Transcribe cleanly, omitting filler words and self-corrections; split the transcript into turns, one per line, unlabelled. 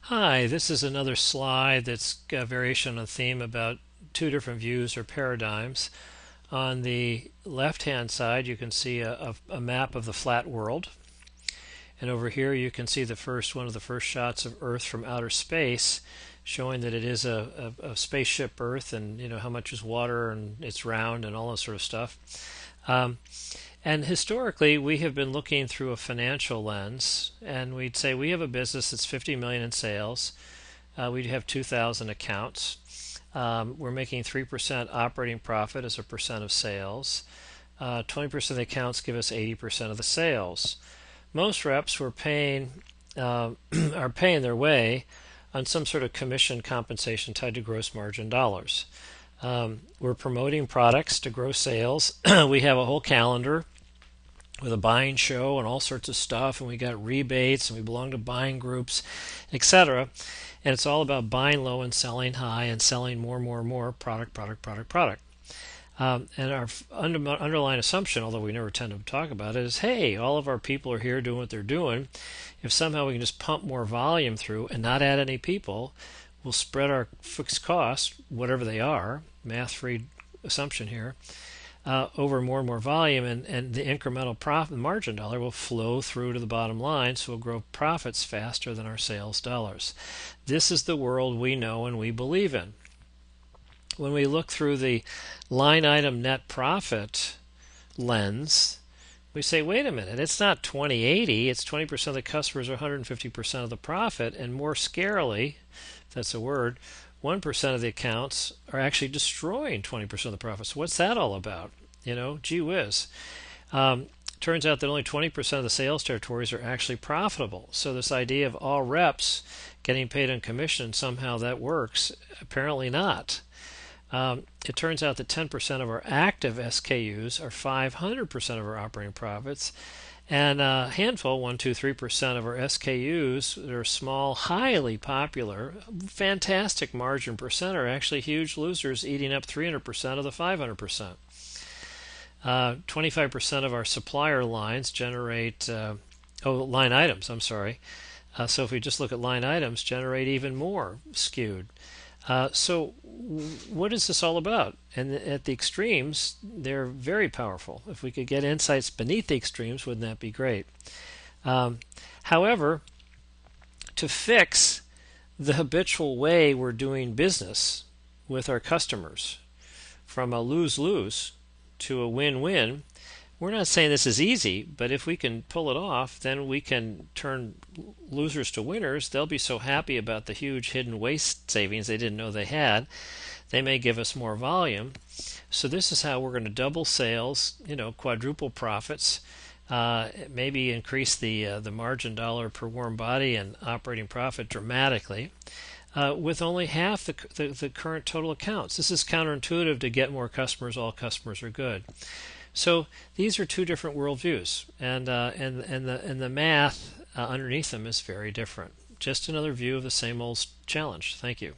Hi, this is another slide that's a variation on a theme about two different views or paradigms. On the left-hand side, you can see a map of the flat world. And over here, you can see one of the first shots of Earth from outer space, showing that it is a spaceship Earth, and how much is water, and it's round, and all that sort of stuff. Um, and historically, we have been looking through a financial lens, and we'd say we have a business that's 50 million in sales. We'd have 2,000 accounts. We're making 3% operating profit as a percent of sales. 20% of the accounts give us 80% of the sales. Most reps were paying are paying their way on some sort of commission compensation tied to gross margin dollars. We're promoting products to grow sales. We have a whole calendar with a buying show and all sorts of stuff, and we got rebates, and we belong to buying groups, etc. And it's all about buying low and selling high and selling more, more, more product, product, product, product. And our underlying assumption, although we never tend to talk about it, is hey, all of our people are here doing what they're doing. If somehow we can just pump more volume through and not add any people, we'll spread our fixed costs, whatever they are, math-free assumption here, over more and more volume, and the incremental profit margin dollar will flow through to the bottom line, so we'll grow profits faster than our sales dollars. This is the world we know and we believe in. When we look through the line item net profit lens, we say, wait a minute, it's not 20/80, it's 20% of the customers are 150% of the profit, and more scarily, if that's a word, 1% of the accounts are actually destroying 20% of the profits. What's that all about? Gee whiz. Turns out that only 20% of the sales territories are actually profitable. So this idea of all reps getting paid on commission, somehow that works, apparently not. It turns out that 10% of our active SKUs are 500% of our operating profits, and a handful, 1, 2, 3% of our SKUs that are small, highly popular, fantastic margin percent are actually huge losers, eating up 300% of the 500%. 25% of our supplier lines generate, line items, I'm sorry. So if we just look at line items, generate even more skewed. So what is this all about? And at the extremes, they're very powerful. If we could get insights beneath the extremes, wouldn't that be great? However, to fix the habitual way we're doing business with our customers, from a lose-lose to a win-win, we're not saying this is easy, but if we can pull it off, then we can turn losers to winners. They'll be so happy about the huge hidden waste savings they didn't know they had. They may give us more volume. So this is how we're going to double sales, quadruple profits, maybe increase the margin dollar per warm body and operating profit dramatically. With only half the current total accounts. This is counterintuitive to get more customers. All customers are good. So these are two different worldviews, and the math underneath them is very different. Just another view of the same old challenge. Thank you.